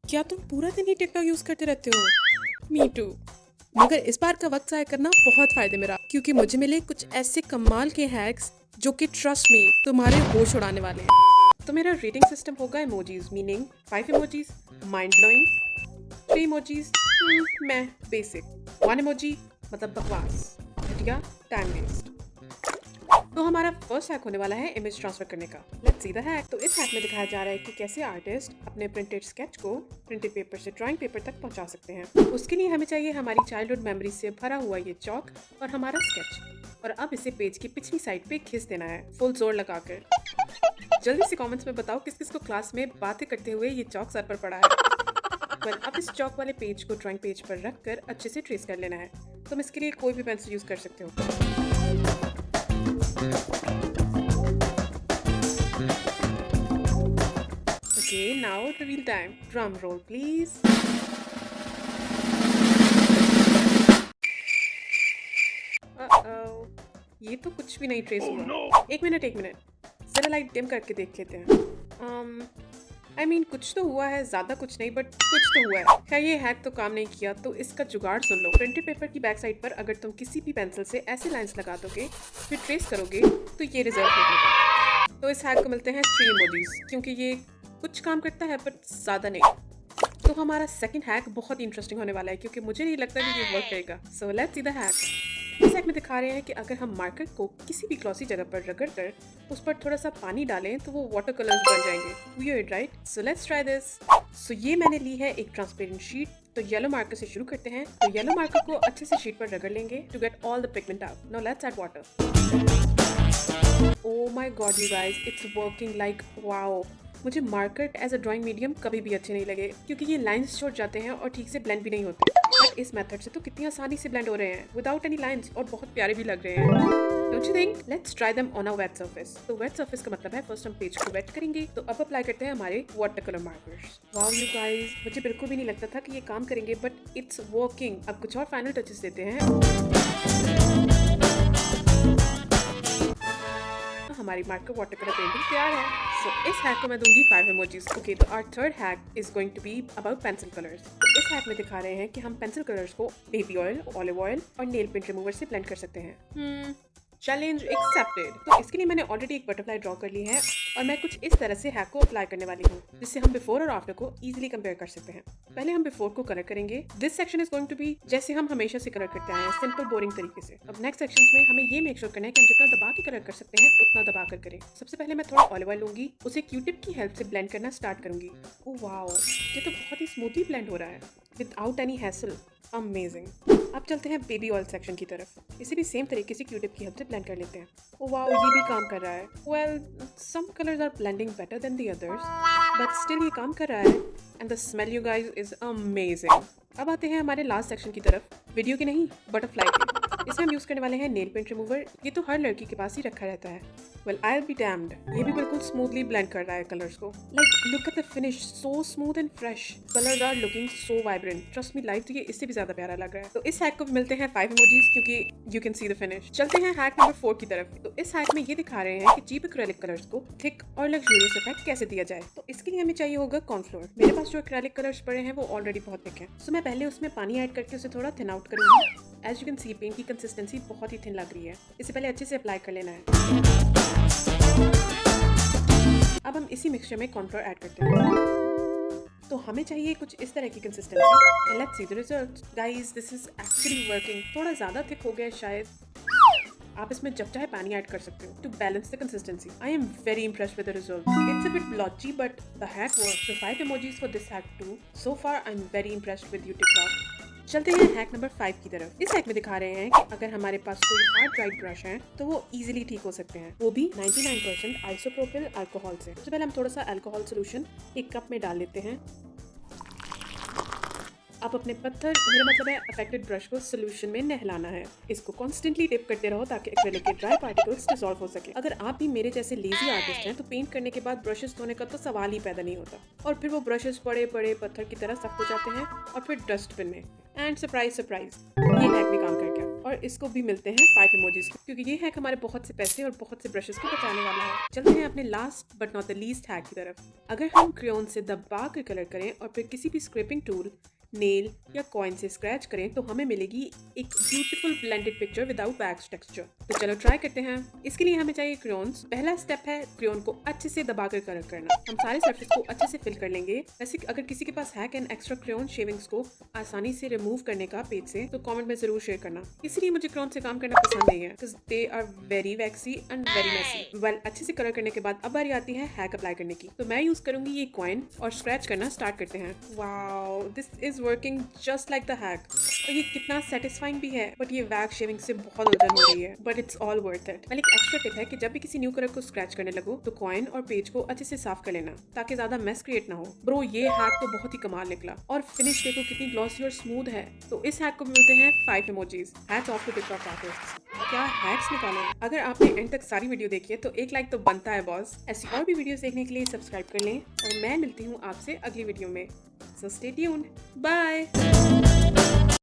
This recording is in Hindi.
क्या तुम पूरा दिन ही टिकटॉक यूज करते रहते हो? Me too. मगर इस बार का वक्त ज़ाया करना बहुत फायदे में रहा, क्योंकि मुझे मिले कुछ ऐसे कमाल के हैक्स जो कि ट्रस्ट मी तुम्हारे होश उड़ाने वाले हैं। तो मेरा रेटिंग सिस्टम होगा emojis, meaning 5 emojis mind blowing, 3 emojis मैं बेसिक, 1 इमोजी मतलब बकवास, घटिया, टाइम वेस्ट। तो हमारा फर्स्ट हैक होने वाला है इमेज ट्रांसफर करने का। Let's see the hack. तो इस हैक में दिखाया जा रहा है कि कैसे आर्टिस्ट अपने प्रिंटेड स्केच को प्रिंटेड पेपर से ड्राइंग पेपर तक पहुंचा सकते हैं। उसके लिए हमें चाहिए हमारी चाइल्डहुड मेमोरी से भरा हुआ ये चौक और हमारा स्केच। और अब इसे पेज की पिछली साइड पे खींच देना है फुल जोर लगाकर। जल्दी से कमेंट्स में बताओ किस किस को क्लास में बातें करते हुए ये चौक सर पर पड़ा है। अब इस चौक वाले पेज को ड्राइंग पेज पर रख कर अच्छे से ट्रेस कर लेना है। तुम इसके लिए कोई भी पेंसिल यूज कर सकते हो। Okay, now reveal time. Drum roll, please. Uh-oh. ये तो कुछ भी नहीं ट्रेस हुआ। no. एक मिनट जरा लाइट डिम करके देख लेते हैं। कुछ तो हुआ है, ज्यादा कुछ नहीं, बट कुछ तो हुआ है। क्या ये हैक तो काम नहीं किया, तो इसका जुगाड़ सुन लो। प्रिंटेड पेपर की बैक साइड पर अगर तुम किसी भी पेंसिल से ऐसे लाइंस लगा दोगे फिर ट्रेस करोगे तो ये रिजल्ट होगा। तो इस हैक को मिलते हैं 3 इमोजीज, क्योंकि ये कुछ काम करता है बट ज्यादा नहीं। तो हमारा सेकंड हैक बहुत ही इंटरेस्टिंग होने वाला है, क्योंकि मुझे नहीं लगता कि ये वर्क करेगा। So let's see the hack. इस हैक में दिखा रहे हैं कि अगर हम मार्कर को किसी भी ग्लॉसी जगह पर रगड़ कर उस पर थोड़ा सा पानी डालें तो वो वाटर कलर्स बन जाएंगे। Weird right? So let's try this. So ये मैंने ली है एक ट्रांसपेरेंट शीट। तो येलो मार्कर से शुरू करते हैं। तो येलो मार्कर को अच्छे से शीट पर रगड़ लेंगे to get all the pigment out. Now let's add water. Oh my god you guys, it's working like wow. मुझे marker as a drawing medium कभी भी अच्छे नहीं लगे, क्योंकि ये लाइंस छोड़ जाते हैं और ठीक से ब्लेंड भी नहीं होते। बट इस मेथड से तो कितनी आसानी से ब्लेंड हो रहे हैं विदाउट एनी लाइंस, और बहुत प्यारे भी लग रहे हैं। Don't you think? Let's try them on a wet surface. तो वेट सर्फेस का मतलब है फर्स्ट हम पेज को वेट करेंगे। तो अब अप्लाई करते हैं हमारे water colour markers. Wow you guys, मुझे बिल्कुल भी नहीं लगता था कि ये काम करेंगे, बट इट्स वर्किंग। अब कुछ और फाइनल टचेस देते हैं। हमारी मार्कर वाटर कलर पेंटिंग तैयार है। सो इस हैक को मैं दूंगी 5 इमोजीज। ओके, तो our third hack is going to be about pencil colours. तो इस हैक में दिखा रहे हैं कि हम पेंसिल कलर्स को बेबी ऑयल, ऑलिव ऑयल और नेल पेंट रिमूवर से ब्लेंड कर सकते हैं। Challenge accepted. तो इसके लिए मैंने ऑलरेडी एक बटरफ्लाई ड्रॉ कर ली है और मैं कुछ इस तरह से हैक को अप्लाई करने वाली हूँ, जिससे हम बिफोर और आफ्टर को इजीली कंपेयर कर सकते हैं। पहले हम बिफोर को कलर करेंगे। This section is going to be जैसे हम हमेशा से कलर करते हैं, सिंपल बोरिंग तरीके से। अब नेक्स्ट सेक्शन में हमें ये मेक श्योर करना है कि हम जितना दबा के कलर कर सकते हैं उतना दबा कर करें। सबसे पहले मैं थोड़ा ऑलिव ऑयल लूंगी, उसे क्यूटिप की हेल्प से ब्लेंड करना स्टार्ट करूंगी। ओह वाओ, ये तो बहुत ही स्मूथली ब्लेंड हो रहा है विदाउट एनी हैसल। अमेजिंग। अब चलते हैं बेबी ऑयल सेक्शन की तरफ। इसे भी सेम तरीके से क्यूटिप की हेल्प से ब्लेंड कर लेते हैं। ओह वाओ, ये भी काम कर रहा है। Well, some colours are blending better than the others, but still ये काम कर रहा है। And the smell you guys is amazing. अब आते हैं हमारे लास्ट सेक्शन की तरफ, वीडियो के नहीं बटरफ्लाई के। इसमें हम यूज करने वाले हैं नेल पेंट रिमूवर। ये तो हर लड़की के पास ही रखा रहता है। Well I will be damned, ये भी बिल्कुल स्मूथली ब्लेंड कर रहा है कलर्स को। Like look at the finish, so smooth and fresh. Colours are looking so vibrant. Trust me, live तो ये इससे भी ज्यादा प्यारा लग रहा है। तो इस हैक को मिलते हैं 5 इमोजीज, क्योंकि you can see the finish. चलते हैं हैक नंबर 4 की तरफ। तो इस हैक में ये दिखा रहे हैं कि चीप एक्रेलिक कलर्स को थिक और लग्जूरियस इफेक्ट कैसे दिया जाए। तो इसके लिए हमें चाहिए होगा कॉर्नफ्लोर। मेरे पास जो एक्रेलिक कलर्स पड़े हैं वो ऑलरेडी बहुत थिक हैं। सो मैं पहले उसमें पानी ऐड करके उसे थोड़ा थिन आउट करूंगी। As you can see, paint की कंसिस्टेंसी बहुत ही थिन लग रही है। इसे पहले अच्छे से अप्लाई कर लेना है। अब हम इसी मिक्सचर में कॉर्नफ्लोर ऐड करते हैं। तो हमें चाहिए कुछ इस तरह की consistency. Let's see the result. Guys, this is actually working. थोड़ा ज्यादा थिक हो गया शायद। आप इसमें जब चाहे पानी ऐड कर सकते हो to balance the consistency. I am very impressed with the result. It's a bit blotchy but the hack works. So 5 emojis for this hack too. So far I am very impressed with you TikTok. चलते हैं हैक नंबर 5 की तरफ। इस हैक में दिखा रहे हैं कि अगर हमारे पास कोई हार्ड ड्राइड ब्रश है तो वो इजीली ठीक हो सकते हैं, वो भी 99% आइसोप्रोपिल अल्कोहल से। सबसे पहले हम थोड़ा सा अल्कोहल सोल्यूशन एक कप में डाल लेते हैं। आप अपने पत्थर, मेरा मतलब है अफेक्टेड ब्रश को सोल्यूशन में नहलाना है। इसको कॉन्स्टेंटली डिप करते रहो ताकि एक्रेलिक के ड्राई पार्टिकल्स डिसॉल्व हो सके। अगर आप भी मेरे जैसे लेजी आर्टिस्ट हैं तो पेंट करने के बाद ब्रशेस धोने का तो सवाल ही पैदा नहीं होता, और फिर वो ब्रशेस बड़े बड़े पत्थर की तरह सख्त हो जाते हैं और फिर डस्टबिन में। एंड सरप्राइज सरप्राइज, ये हैक भी काम कर गया। और और इसको भी मिलते हैं 5 इमोजीज को, क्योंकि ये हैक हमारे बहुत से पैसे और बहुत से ब्रशेस को बचाने वाला है। चलते हैं अपने last but not the least hack की तरफ। अगर हम क्रेयॉन से दबा कर कलर करें और फिर किसी भी स्क्रैपिंग टूल, नेल या कॉइन से स्क्रैच करें तो हमें मिलेगी एक beautiful blended picture without wax texture. तो चलो ट्राई करते हैं। इसके लिए हमें चाहिए क्रेयॉन्स। पहला स्टेप है क्रेयॉन को अच्छे से दबाकर कलर करना। हम सारे सरफेस को अच्छे से फिल कर लेंगे। वैसे अगर किसी के पास hack and extra crayon shavings को आसानी से रिमूव करने का पेज से, तो कमेंट में जरूर शेयर करना। इसलिए मुझे क्रेयॉन से काम करना पसंद नहीं है, because they are very waxy and very messy. Well, अच्छे से कलर करने के बाद अब बारी आती है हैक अप्लाई करने की। तो मैं यूज करूंगी ये कॉइन और स्क्रैच करना स्टार्ट करते हैं। Wow, this is working just like the hack. और ये कितना सेटिस्फाइंग भी है, बट ये वैक्स शेविंग से बहुत उलझन हो रही है, but it's all worth it. Well, एक एक्स्ट्रा टिप है कि जब भी किसी न्यू कलर को स्क्रैच करने लगो तो कॉइन और पेज को अच्छे से साफ कर लेना ताकि ज्यादा मेस क्रिएट ना हो। ब्रो, ये हैक तो बहुत ही कमाल निकला और फिनिश देखो कितनी ग्लॉसी और स्मूथ है। तो इस हैक को मिलते हैं 5 emojis. Hats off to TikTok artists, क्या हैक्स निकाले। अगर आपने एंड तक सारी वीडियो देखी है तो एक लाइक तो बनता है बॉस। ऐसी और भी वीडियोस देखने के लिए सब्सक्राइब कर लें और मैं मिलती हूँ आपसे अगली वीडियो में। So stay tuned, bye.